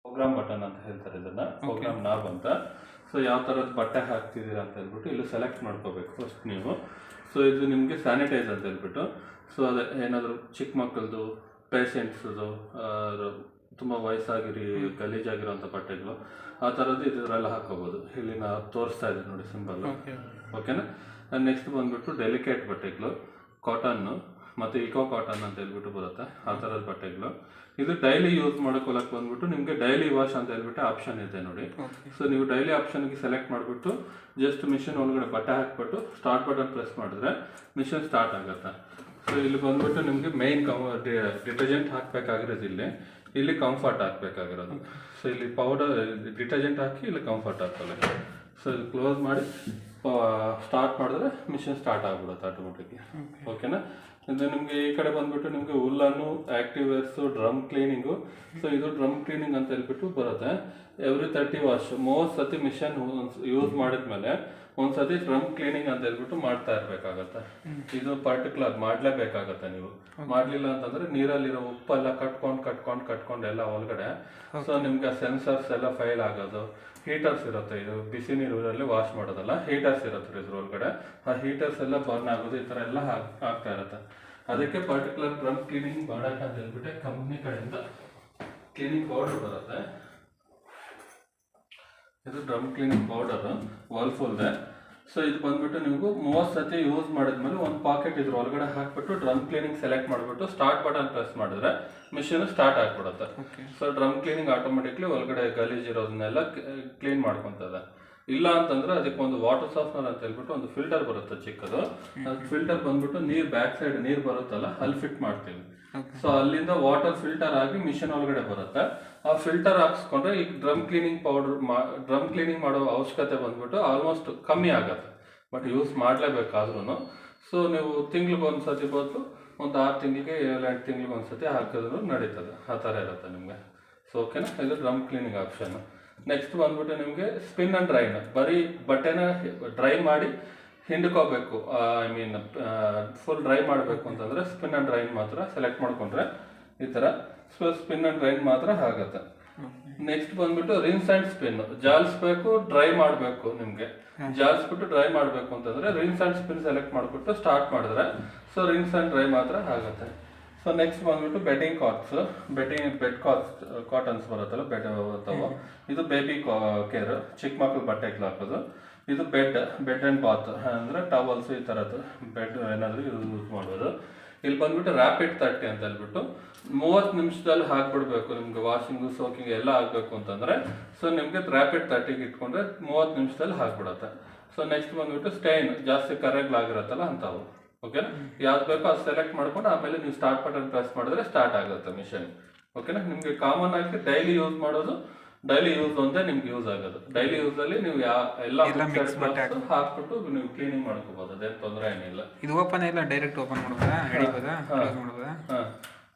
Program button ಅಂತ ಹೇಳ್ತಾರೆ ಇದನ್ನ, ಪ್ರೋಗ್ರಾಮ್ ನಾಬ್ ಅಂತ. ಸೊ ಯಾವ ಥರದ ಬಟ್ಟೆ ಹಾಕ್ತಿದ್ದೀರಾ ಅಂತ ಹೇಳ್ಬಿಟ್ಟು ಇಲ್ಲಿ ಸೆಲೆಕ್ಟ್ ಮಾಡ್ಕೋಬೇಕು ಫಸ್ಟ್ ನೀವು. ಸೊ ಇದು ನಿಮಗೆ ಸ್ಯಾನಿಟೈಸ್ ಅಂತ ಹೇಳ್ಬಿಟ್ಟು, ಸೊ ಅದೇ ಏನಾದರೂ ಚಿಕ್ಕ ಮಕ್ಕಳದು, ಪೇಷಂಟ್ಸ್ದು, ತುಂಬ ವಯಸ್ಸಾಗಿರಿ ಗಲೀಜಾಗಿರೋಂಥ ಬಟ್ಟೆಗಳು ಆ ಥರದ್ದು ಇದರೆಲ್ಲ ಹಾಕೋಬೋದು. ಇಲ್ಲಿ ನಾವು ತೋರಿಸ್ತಾ ಇದ್ದೀವಿ ನೋಡಿ ಸಿಂಬಲ್. ಓಕೆನಾ. ನೆಕ್ಸ್ಟ್ ಬಂದ್ಬಿಟ್ಟು ಡೆಲಿಕೇಟ್ ಬಟ್ಟೆಗಳು, ಕಾಟನ್ನು ಮತ್ತು ಇಕೋ ಕಾಟನ್ ಅಂತ ಹೇಳ್ಬಿಟ್ಟು ಬರುತ್ತೆ, ಆ ಥರದ ಬಟ್ಟೆಗಳು. ಇದು ಡೈಲಿ ಯೂಸ್ ಮಾಡೋಕೊಳಕ್ಕೆ ಬಂದ್ಬಿಟ್ಟು ನಿಮಗೆ ಡೈಲಿ ವಾಶ್ ಅಂತ ಹೇಳ್ಬಿಟ್ಟು ಆಪ್ಷನ್ ಇದೆ ನೋಡಿ. ಸೊ ನೀವು ಡೈಲಿ ಆಪ್ಷನ್ಗೆ ಸೆಲೆಕ್ಟ್ ಮಾಡಿಬಿಟ್ಟು ಜಸ್ಟ್ ಮಿಷಿನ್ ಒಳಗಡೆ ಬಟ್ಟೆ ಹಾಕ್ಬಿಟ್ಟು ಸ್ಟಾರ್ಟ್ ಬಟನ್ ಪ್ರೆಸ್ ಮಾಡಿದ್ರೆ ಮಿಷಿನ್ ಸ್ಟಾರ್ಟ್ ಆಗುತ್ತೆ. ಸೊ ಇಲ್ಲಿ ಬಂದ್ಬಿಟ್ಟು ನಿಮಗೆ ಮೇನ್ ಡಿಟರ್ಜೆಂಟ್ ಹಾಕಬೇಕಾಗಿರೋದು ಇಲ್ಲಿ ಕಂಫರ್ಟ್ ಹಾಕಬೇಕಾಗಿರೋದು. ಸೊ ಇಲ್ಲಿ ಪೌಡರ್ ಡಿಟರ್ಜೆಂಟ್ ಹಾಕಿ ಇಲ್ಲಿ ಕಂಫರ್ಟ್ ಹಾಕಲ್ಲ. ಸೊ ಇದು ಕ್ಲೋಸ್ ಮಾಡಿ ಸ್ಟಾರ್ಟ್ ಮಾಡಿದ್ರೆ ಮಿಷಿನ್ ಸ್ಟಾರ್ಟ್ ಆಗ್ಬಿಡುತ್ತೆ ಆಟೋಮೆಟಿಕ್ಲಿ. ಓಕೆನಾ. ಇದು ನಿಮಗೆ ಈ ಕಡೆ ಬಂದ್ಬಿಟ್ಟು ನಿಮಗೆ ಹುಲ್ಲನ್ನು, active wears, drum cleaning. So ಇದು ಡ್ರಮ್ ಕ್ಲೀನಿಂಗ್ ಅಂತ ಹೇಳ್ಬಿಟ್ಟು ಬರುತ್ತೆ. ಎವ್ರಿ 30 ವಾಶ್ 30 ಸತಿ ಮಿಷನ್ ಯೂಸ್ ಮಾಡಿದ್ಮೇಲೆ ಒಂದ್ಸತಿ ಡ್ರಮ್ ಕ್ಲೀನಿಂಗ್ ಅಂತ ಹೇಳ್ಬಿಟ್ಟು ಮಾಡ್ತಾ ಇರ್ಬೇಕಾಗತ್ತೆ. ಇದು ಪರ್ಟಿಕ್ಯುಲರ್ ಮಾಡ್ಲೇಬೇಕಾಗತ್ತೆ. ನೀವು ಮಾಡ್ಲಿಲ್ಲ ಅಂತಂದ್ರೆ ನೀರಲ್ಲಿರೋ ಉಪ್ಪೆಲ್ಲ ಕಟ್ಕೊಂಡು ಎಲ್ಲ ಒಳಗಡೆ. ಸೊ ನಿಮ್ಗೆ ಸೆನ್ಸರ್ಸ್ ಎಲ್ಲ ಫೈಲ್ ಆಗೋದು, ಹೀಟರ್ಸ್ ಇರುತ್ತೆ. ಇದು ಬಿಸಿ ನೀರಲ್ಲಿ ವಾಶ್ ಮಾಡೋದಲ್ಲ, ಹೀಟರ್ಸ್ ಇರುತ್ತೆ ಇದ್ರ ಒಳಗಡೆ. ಆ ಹೀಟರ್ಸ್ ಎಲ್ಲ ಬರ್ನ್ ಆಗೋದು, ಈ ಥರ ಎಲ್ಲ ಆಗ್ತಾ ಇರುತ್ತೆ. ಅದಕ್ಕೆ ಪರ್ಟಿಕ್ಯುಲರ್ ಡ್ರಮ್ ಕ್ಲೀನಿಂಗ್ ಮಾಡಕ್ಕೆ ಅಂತ ಹೇಳ್ಬಿಟ್ಟು ಕಂಪ್ನಿ ಕಡೆಯಿಂದ ಕ್ಲೀನಿಂಗ್ ಪೌಡರ್ ಬರುತ್ತೆ. ಇದು ಡ್ರಮ್ ಕ್ಲೀನಿಂಗ್ ಪೌಡರ್ ವರ್ಲ್ಫುಲ್ದೆ. ಸೊ ಇದು ಬಂದ್ಬಿಟ್ಟು ನೀವು 30 ಸತಿ ಯೂಸ್ ಮಾಡಿದ್ಮೇಲೆ ಒಂದು ಪಾಕೆಟ್ ಇದ್ರ ಒಳಗಡೆ ಹಾಕ್ಬಿಟ್ಟು ಡ್ರಮ್ ಕ್ಲೀನಿಂಗ್ ಸೆಲೆಕ್ಟ್ ಮಾಡಿಬಿಟ್ಟು ಸ್ಟಾರ್ಟ್ ಬಟನ್ ಪ್ರೆಸ್ ಮಾಡಿದ್ರೆ ಮಿಷಿನ್ ಸ್ಟಾರ್ಟ್ ಆಗ್ಬಿಡುತ್ತೆ. ಸೊ ಡ್ರಮ್ ಕ್ಲೀನಿಂಗ್ ಆಟೋಮೆಟಿಕ್ಲಿ ಒಳಗಡೆ ಗಲೀಜ್ ಇರೋದನ್ನೆಲ್ಲ ಕ್ಲೀನ್ ಮಾಡ್ಕೊತದೆ. ಇಲ್ಲ ಅಂತಂದ್ರೆ ಅದಕ್ಕೆ ಒಂದು ವಾಟರ್ ಸಾಫ್ಟ್ನರ್ ಅಂತ ಹೇಳ್ಬಿಟ್ಟು ಒಂದು ಫಿಲ್ಟರ್ ಬರುತ್ತೆ ಚಿಕ್ಕದು. ಫಿಲ್ಟರ್ ಬಂದ್ಬಿಟ್ಟು ನೀರ್ ಬ್ಯಾಕ್ ಸೈಡ್ ನೀರ್ ಬರುತ್ತಲ್ಲ ಅಲ್ಲಿ ಫಿಟ್ ಮಾಡ್ತೀವಿ. ಸೊ ಅಲ್ಲಿಂದ ವಾಟರ್ ಫಿಲ್ಟರ್ ಆಗಿ ಮಿಷಿನ್ ಒಳಗಡೆ ಬರುತ್ತೆ. ಆ ಫಿಲ್ಟರ್ ಹಾಕ್ಸ್ಕೊಂಡ್ರೆ ಈಗ ಡ್ರಮ್ ಕ್ಲೀನಿಂಗ್ ಮಾಡೋ ಅವಶ್ಯಕತೆ ಬಂದ್ಬಿಟ್ಟು ಆಲ್ಮೋಸ್ಟ್ ಕಮ್ಮಿ ಆಗತ್ತೆ. But use ಮಾಡಲೇಬೇಕಾದ್ರೂ. ಸೊ ನೀವು ತಿಂಗ್ಳಿಗೆ ಒಂದ್ಸತಿ ಬದಲು ಒಂದು 6 ತಿಂಗಳಿಗೆ 7-8 ತಿಂಗಳಿಗೆ ಒಂದ್ಸತಿ ಹಾಕಿದ್ರು ನಡೀತದೆ. ಆ ಥರ ಇರುತ್ತೆ ನಿಮಗೆ. ಸೊ ಓಕೆನಾ. ಇದು ಡ್ರಮ್ ಕ್ಲೀನಿಂಗ್ ಆಪ್ಷನ್. ನೆಕ್ಸ್ಟ್ ಬಂದ್ಬಿಟ್ಟು ನಿಮಗೆ ಸ್ಪಿನ್ ಅಂಡ್ ಡ್ರೈನ್. ಬರೀ ಬಟ್ಟೆನ ಡ್ರೈ ಮಾಡಿ ಹಿಂಡ್ಕೋಬೇಕು, ಐ ಮೀನ್ ಫುಲ್ ಡ್ರೈ ಮಾಡಬೇಕು ಅಂತಂದ್ರೆ ಸ್ಪಿನ್ ಅಂಡ್ ಡ್ರೈನ್ ಮಾತ್ರ ಸೆಲೆಕ್ಟ್ ಮಾಡ್ಕೊಂಡ್ರೆ ಈ ಥರ ಸ್ಪಿನ್ ಅಂಡ್ ಡ್ರೈನ್ ಮಾತ್ರ ಆಗುತ್ತೆ. ನೆಕ್ಸ್ಟ್ ಬಂದ್ಬಿಟ್ಟು ರಿನ್ಸ್ ಅಂಡ್ ಸ್ಪಿನ್. ಜಾಲಿಸ್ಬೇಕು, ಡ್ರೈ ಮಾಡಬೇಕು. ನಿಮಗೆ ಜಾಲಿಸ್ಬಿಟ್ಟು ಡ್ರೈ ಮಾಡಬೇಕು ಅಂತಂದ್ರೆ ರಿನ್ಸ್ ಅಂಡ್ ಸ್ಪಿನ್ ಸೆಲೆಕ್ಟ್ ಮಾಡಿಬಿಟ್ಟು ಸ್ಟಾರ್ಟ್ ಮಾಡಿದ್ರೆ ಸೊ ರಿನ್ಸ್ ಅಂಡ್ ಡ್ರೈ ಮಾತ್ರ ಆಗುತ್ತೆ. ಸೊ ನೆಕ್ಸ್ಟ್ ಬಂದ್ಬಿಟ್ಟು ಬೆಡ್ ಕಾಟನ್ಸ್ ಬರುತ್ತಲ್ಲ, ಬೆಡ್ ಬರ್ತಾವ. ಇದು ಬೇಬಿ ಕೇರ್, ಚಿಕ್ಕ ಮಕ್ಳು ಬಟ್ಟೆಗಳು ಹಾಕೋದು. ಇದು ಬೆಡ್ ಅಂಡ್ ಬಾತ್ ಅಂದ್ರೆ ಟವಲ್ಸ್, ಈ ಥರದ್ದು ಬೆಡ್ ಏನಾದರೂ ಯೂಸ್ ಮಾಡೋದು. ಇಲ್ಲಿ ಬಂದ್ಬಿಟ್ಟು ರ್ಯಾಪಿಡ್ 30 ಅಂತ ಹೇಳ್ಬಿಟ್ಟು 30 ನಿಮಿಷದಲ್ಲಿ ಹಾಕ್ಬಿಡ್ಬೇಕು. ನಿಮ್ಗೆ ವಾಷಿಂಗು, ಸೋಕಿಂಗ್ ಎಲ್ಲ ಆಗಬೇಕು ಅಂತಂದ್ರೆ ಸೊ ನಿಮ್ಗೆ ರ್ಯಾಪಿಡ್ 30ಗೆ ಇಟ್ಕೊಂಡ್ರೆ 30 ನಿಮಿಷದಲ್ಲಿ ಹಾಕ್ಬಿಡತ್ತೆ. ಸೊ ನೆಕ್ಸ್ಟ್ ಬಂದ್ಬಿಟ್ಟು ಸ್ಟೈನ್, ಜಾಸ್ತಿ ಕರೆಗಳಾಗಿರತ್ತಲ್ಲ ಅಂಥವು. ಓಕೆನಾ. ಯಾವ್ದು ಬೇಕೋ ಅದು ಸೆಲೆಕ್ಟ್ ಮಾಡ್ಕೊಂಡು ಆಮೇಲೆ ನೀವು ಸ್ಟಾರ್ಟ್ ಬಟನ್ ಪ್ರೆಸ್ ಮಾಡಿದ್ರೆ ಸ್ಟಾರ್ಟ್ ಆಗುತ್ತೆ ಮಿಷನ್. ಓಕೆನಾ. ನಿಮಗೆ ಕಾಮನ್ ಆಗಿ ಡೈಲಿ ಯೂಸ್ ಮಾಡೋದು, ಡೈಲಿ ಯೂಸ್ ಒಂದೇ ನಿಮ್ಗೆ ಯೂಸ್ ಆಗೋದು. ಡೈಲಿ ಯೂಸ್ ಅಲ್ಲಿ ನೀವು ಎಲ್ಲ ಹಾಕ್ಬಿಟ್ಟು ನೀವು ಕ್ಲೀನಿಂಗ್ ಮಾಡ್ಕೋಬಹುದು, ಅದೇನು ತೊಂದರೆ ಏನಿಲ್ಲ. ಇದು ಓಪನ್ ಇಲ್ಲ, ಡೈರೆಕ್ಟ್ ಓಪನ್ ಮಾಡ್ಬೋದಾ?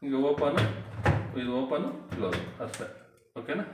ಈಗ ಓಪನ್, ಇದು ಓಪನ್ ಕ್ಲೋಸ್ ಅಷ್ಟೇ. ಓಕೆನಾ.